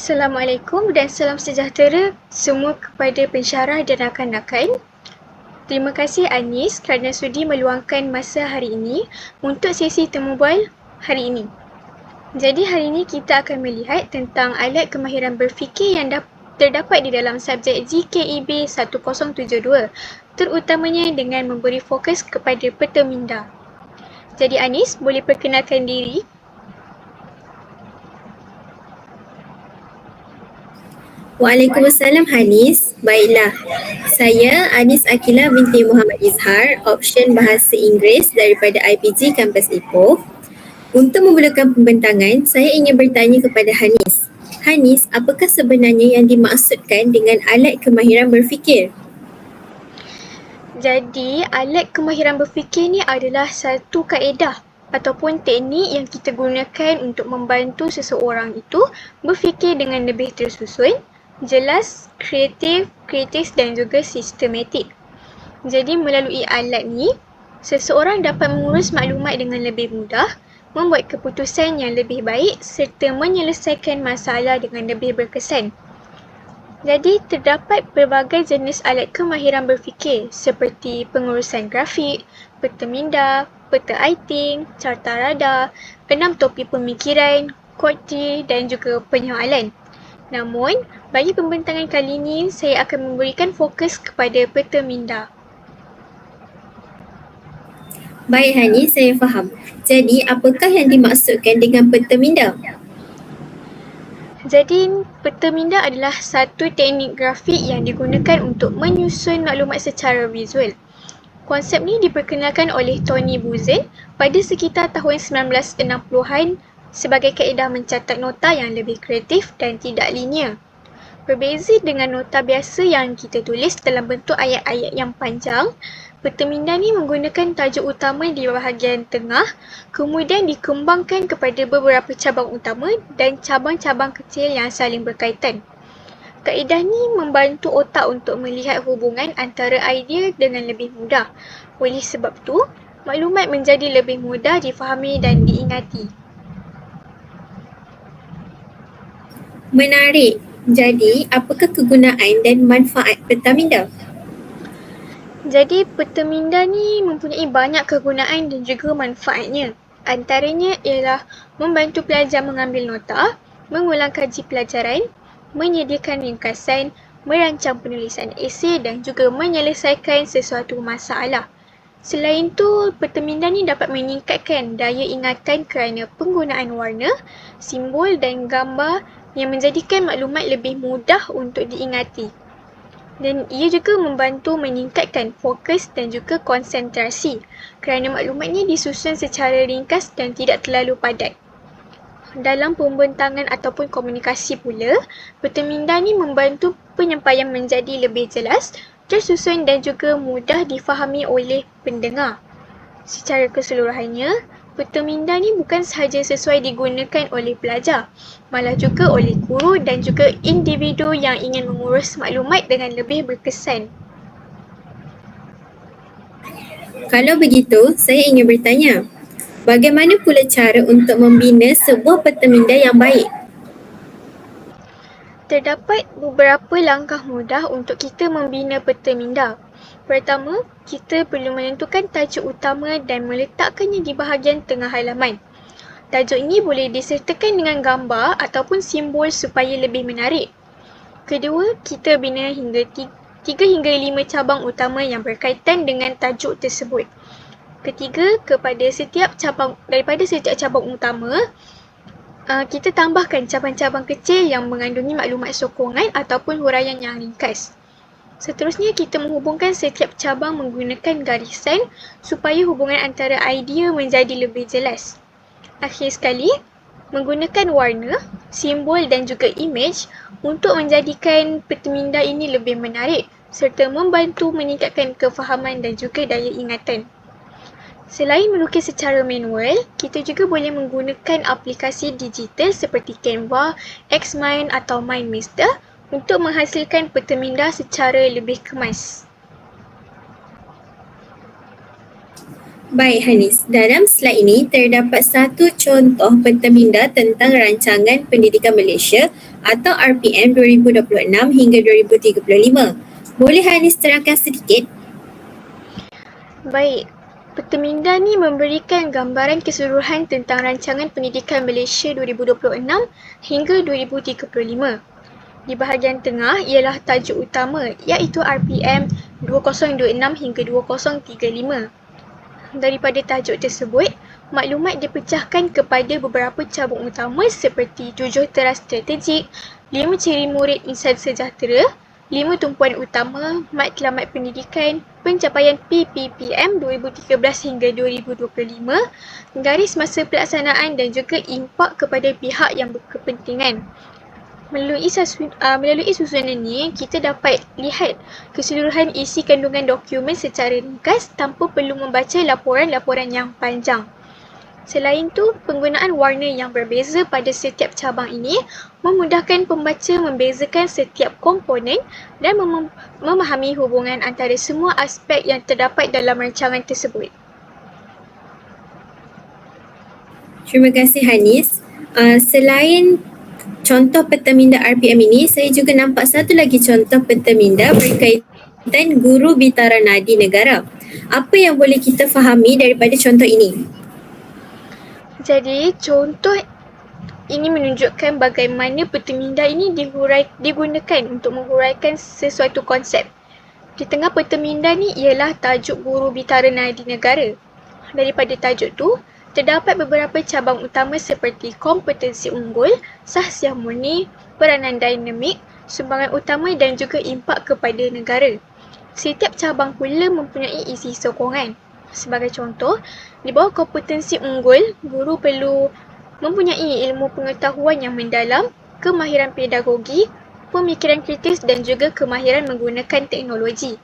Assalamualaikum dan salam sejahtera semua kepada pensyarah dan rakan-rakan. Terima kasih Anis kerana sudi meluangkan masa hari ini untuk sesi temu bual hari ini. Jadi hari ini kita akan melihat tentang alat kemahiran berfikir yang terdapat di dalam subjek GKEB 1072, terutamanya dengan memberi fokus kepada peta minda. Jadi Anis, boleh perkenalkan diri? Waalaikumsalam Hanis. Baiklah, saya Anis Akila binti Muhammad Izhar, option Bahasa Inggeris daripada IPG Kampus Ipoh. Untuk memulakan pembentangan, saya ingin bertanya kepada Hanis. Hanis, apakah sebenarnya yang dimaksudkan dengan alat kemahiran berfikir? Jadi, alat kemahiran berfikir ni adalah satu kaedah ataupun teknik yang kita gunakan untuk membantu seseorang itu berfikir dengan lebih tersusun, jelas, kritis dan juga sistematik. Jadi, melalui alat ni, seseorang dapat mengurus maklumat dengan lebih mudah, membuat keputusan yang lebih baik serta menyelesaikan masalah dengan lebih berkesan. Jadi, terdapat pelbagai jenis alat kemahiran berfikir seperti pengurusan grafik, peta minda, peta aiting, carta radar, 6 topi pemikiran, QWERTY dan juga penyoalan. Namun, bagi pembentangan kali ini, saya akan memberikan fokus kepada peta minda. Baik Hanis, saya faham. Jadi, apakah yang dimaksudkan dengan peta minda? Jadi, peta minda adalah satu teknik grafik yang digunakan untuk menyusun maklumat secara visual. Konsep ni diperkenalkan oleh Tony Buzan pada sekitar tahun 1960-an sebagai kaedah mencatat nota yang lebih kreatif dan tidak linear. Berbeza dengan nota biasa yang kita tulis dalam bentuk ayat-ayat yang panjang, peta minda ni menggunakan tajuk utama di bahagian tengah, kemudian dikembangkan kepada beberapa cabang utama dan cabang-cabang kecil yang saling berkaitan. Kaedah ni membantu otak untuk melihat hubungan antara idea dengan lebih mudah. Oleh sebab tu, maklumat menjadi lebih mudah difahami dan diingati. Menarik. Jadi, apakah kegunaan dan manfaat peta minda? Jadi, peta minda ni mempunyai banyak kegunaan dan juga manfaatnya. Antaranya ialah membantu pelajar mengambil nota, mengulang kaji pelajaran, menyediakan ringkasan, merancang penulisan esei dan juga menyelesaikan sesuatu masalah. Selain tu, peta minda ni dapat meningkatkan daya ingatan kerana penggunaan warna, simbol dan gambar yang menjadikan maklumat lebih mudah untuk diingati. Dan ia juga membantu meningkatkan fokus dan juga konsentrasi kerana maklumatnya disusun secara ringkas dan tidak terlalu padat. Dalam pembentangan ataupun komunikasi pula, peta minda ni membantu penyampaian menjadi lebih jelas, tersusun dan juga mudah difahami oleh pendengar. Secara keseluruhannya, peta minda ni bukan sahaja sesuai digunakan oleh pelajar, malah juga oleh guru dan juga individu yang ingin mengurus maklumat dengan lebih berkesan. Kalau begitu, saya ingin bertanya, bagaimana pula cara untuk membina sebuah peta minda yang baik? Terdapat beberapa langkah mudah untuk kita membina peta minda. Pertama, kita perlu menentukan tajuk utama dan meletakkannya di bahagian tengah halaman. Tajuk ini boleh disertakan dengan gambar ataupun simbol supaya lebih menarik. Kedua, kita bina hingga 3 hingga 5 cabang utama yang berkaitan dengan tajuk tersebut. Ketiga, daripada setiap cabang utama, kita tambahkan cabang-cabang kecil yang mengandungi maklumat sokongan ataupun huraian yang ringkas. Seterusnya, kita menghubungkan setiap cabang menggunakan garisan supaya hubungan antara idea menjadi lebih jelas. Akhir sekali, menggunakan warna, simbol dan juga imej untuk menjadikan peta minda ini lebih menarik serta membantu meningkatkan kefahaman dan juga daya ingatan. Selain melukis secara manual, kita juga boleh menggunakan aplikasi digital seperti Canva, Xmind atau MindMeister untuk menghasilkan peta minda secara lebih kemas. Baik Hanis, dalam slide ini terdapat satu contoh peta minda tentang Rancangan Pendidikan Malaysia atau RPM 2026 hingga 2035. Boleh Hanis terangkan sedikit? Baik, peta minda ni memberikan gambaran keseluruhan tentang Rancangan Pendidikan Malaysia 2026 hingga 2035. Di bahagian tengah ialah tajuk utama iaitu RPM 2026 hingga 2035. Daripada tajuk tersebut, maklumat dipecahkan kepada beberapa cabang utama seperti 7 teras strategik, 5 ciri murid insan sejahtera, 5 tumpuan utama, matlamat pendidikan, pencapaian PPPM 2013 hingga 2025, garis masa pelaksanaan dan juga impak kepada pihak yang berkepentingan. Melalui susunan ini, kita dapat lihat keseluruhan isi kandungan dokumen secara ringkas tanpa perlu membaca laporan-laporan yang panjang. Selain itu, penggunaan warna yang berbeza pada setiap cabang ini memudahkan pembaca membezakan setiap komponen dan memahami hubungan antara semua aspek yang terdapat dalam rancangan tersebut. Terima kasih Hanis. Selain contoh peta minda RPM ini, saya juga nampak satu lagi contoh peta minda berkaitan Guru Bitara Nadi Negara. Apa yang boleh kita fahami daripada contoh ini? Jadi, contoh ini menunjukkan bagaimana peta minda ini digunakan untuk menghuraikan sesuatu konsep. Di tengah peta minda ni ialah tajuk Guru Bitara Nadi Negara. Daripada tajuk tu, terdapat beberapa cabang utama seperti kompetensi unggul, sahsiah murni, peranan dinamik, sumbangan utama dan juga impak kepada negara. Setiap cabang pula mempunyai isi sokongan. Sebagai contoh, di bawah kompetensi unggul, guru perlu mempunyai ilmu pengetahuan yang mendalam, kemahiran pedagogi, pemikiran kritis dan juga kemahiran menggunakan teknologi.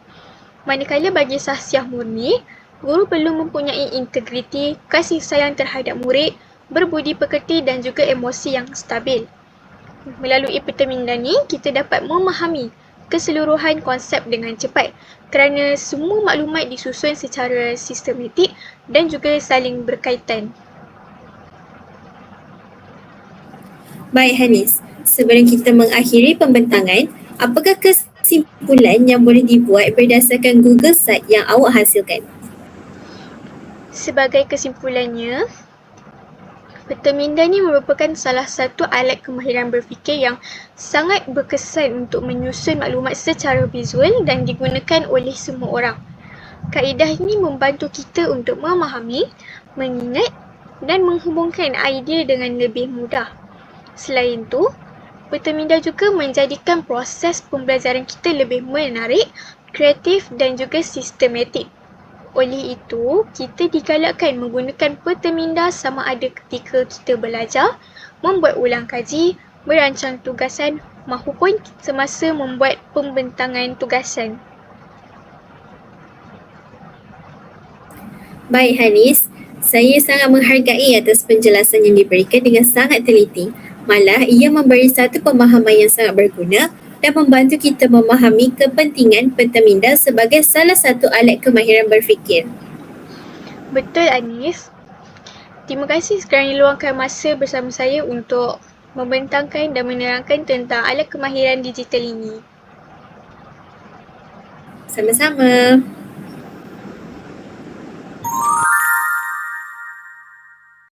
Manakala bagi sahsiah murni, guru perlu mempunyai integriti, kasih sayang terhadap murid, berbudi pekerti dan juga emosi yang stabil. Melalui peta minda ni, kita dapat memahami keseluruhan konsep dengan cepat kerana semua maklumat disusun secara sistematik dan juga saling berkaitan. Baik Hanis, sebelum kita mengakhiri pembentangan, apakah kesimpulan yang boleh dibuat berdasarkan Google Site yang awak hasilkan? Sebagai kesimpulannya, peta minda ni merupakan salah satu alat kemahiran berfikir yang sangat berkesan untuk menyusun maklumat secara visual dan digunakan oleh semua orang. Kaedah ini membantu kita untuk memahami, mengingat dan menghubungkan idea dengan lebih mudah. Selain itu, peta minda juga menjadikan proses pembelajaran kita lebih menarik, kreatif dan juga sistematik. Oleh itu, kita digalakkan menggunakan peta minda sama ada ketika kita belajar, membuat ulang kaji, merancang tugasan maupun semasa membuat pembentangan tugasan. Baik Hanis, saya sangat menghargai atas penjelasan yang diberikan dengan sangat teliti. Malah ia memberi satu pemahaman yang sangat berguna dan membantu kita memahami kepentingan peta minda sebagai salah satu alat kemahiran berfikir. Betul Anis. Terima kasih kerana luangkan masa bersama saya untuk membentangkan dan menerangkan tentang alat kemahiran digital ini. Sama-sama.